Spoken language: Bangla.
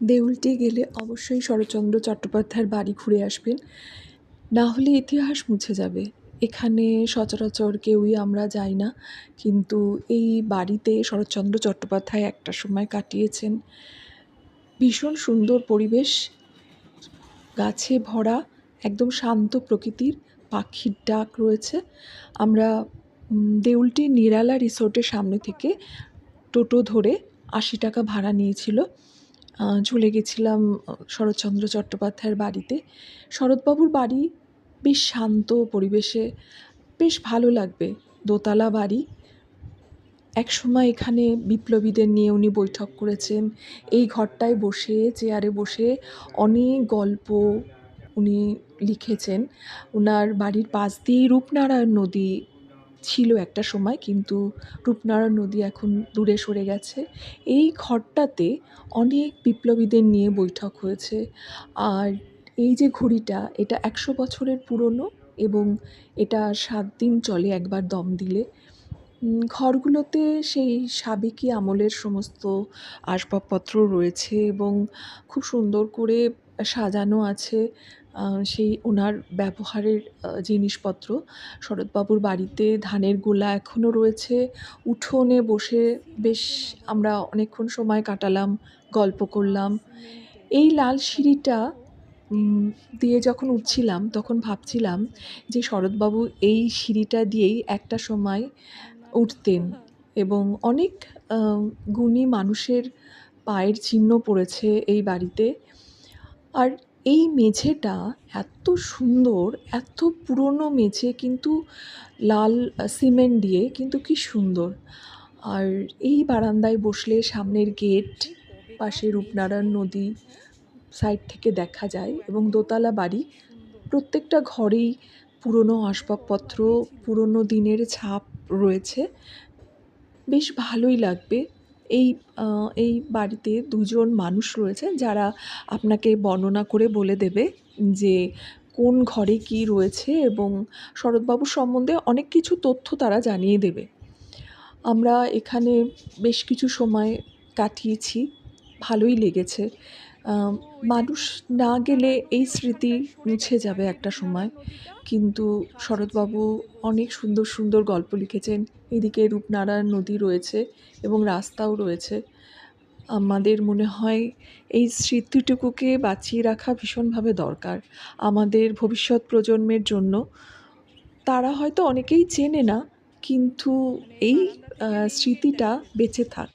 দেউলটি গেলে অবশ্যই শরৎচন্দ্র চট্টোপাধ্যায়ের বাড়ি ঘুরে আসবেন, না হলে ইতিহাস মুছে যাবে। এখানে সচরাচর কেউই আমরা যাই না, কিন্তু এই বাড়িতে শরৎচন্দ্র চট্টোপাধ্যায় একটা সময় কাটিয়েছেন। ভীষণ সুন্দর পরিবেশ, গাছে ভরা, একদম শান্ত প্রকৃতির, পাখির ডাক রয়েছে। আমরা দেউলটি নিরালা রিসোর্টের সামনে থেকে টোটো ধরে ৮০ টাকা ভাড়া নিয়েছিল। চলে গেছিলাম শরৎচন্দ্র চট্টোপাধ্যায়ের বাড়িতে। শরৎবাবুর বাড়ি বেশ শান্ত পরিবেশে, বেশ ভালো লাগবে। দোতলা বাড়ি। একসময় এখানে বিপ্লবীদের নিয়ে উনি বৈঠক করেছেন। এই ঘরটায় বসে, চেয়ারে বসে অনেক গল্প উনি লিখেছেন। উনার বাড়ির পাশ দিয়েই রূপনারায়ণ নদী ছিল একটা সময়, কিন্তু রূপনারায়ণ নদী এখন দূরে সরে গেছে। এই ঘরটাতে অনেক বিপ্লবীদের নিয়ে বৈঠক হয়েছে। আর এই যে ঘড়িটা, এটা ১০০ বছরের পুরনো এবং এটা ৭ দিন চলে একবার দম দিলে। ঘরগুলোতে সেই সাবেকি আমলের সমস্ত আসবাবপত্র রয়েছে এবং খুব সুন্দর করে সাজানো আছে সেই ওনার ব্যবহারের জিনিসপত্র। শরৎবাবুর বাড়িতে ধানের গোলা এখনও রয়েছে। উঠোনে বসে বেশ আমরা অনেকক্ষণ সময় কাটালাম, গল্প করলাম। এই লাল সিঁড়িটা দিয়ে যখন উঠছিলাম তখন ভাবছিলাম যে শরৎবাবু এই সিঁড়িটা দিয়েই একটা সময় উঠতেন এবং অনেক আ গুণী মানুষের পায়ের চিহ্ন পড়েছে এই বাড়িতে। আর এই মেঝেটা এত সুন্দর, এত পুরনো মেঝে, কিন্তু লাল সিমেন্ট দিয়ে, কিন্তু কি সুন্দর! আর এই বারান্দায় বসলে সামনের গেট, পাশে রূপনারায়ণ নদী সাইড থেকে দেখা যায় এবং দোতলা বাড়ি। প্রত্যেকটা ঘরেই পুরনো আসবাবপত্র, পুরনো দিনের ছাপ রয়েছে। বেশ ভালোই লাগবে। এই আ এই বাড়িতে ২ জন মানুষ রয়েছে যারা আপনাকে বর্ণনা করে বলে দেবে যে কোন ঘরে কী রয়েছে এবং শরৎবাবুর সম্বন্ধে অনেক কিছু তথ্য তারা জানিয়ে দেবে। আমরা এখানে বেশ কিছু সময় কাটিয়েছি। ভালোই লেগেছে। আ মানুষ না গেলে এই স্মৃতি মুছে যাবে একটা সময়। কিন্তু শরৎবাবু অনেক সুন্দর, সুন্দর গল্প লিখেছেন। এদিকে রূপনারায়ণ নদী রয়েছে এবং রাস্তাও রয়েছে। আমাদের মনে হয় এই স্মৃতিটুকুকে বাঁচিয়ে রাখা ভীষণভাবে দরকার আমাদের ভবিষ্যৎ প্রজন্মের জন্য। তারা হয়তো অনেকেই চেনে না, কিন্তু এই স্মৃতিটা বেঁচে থাক।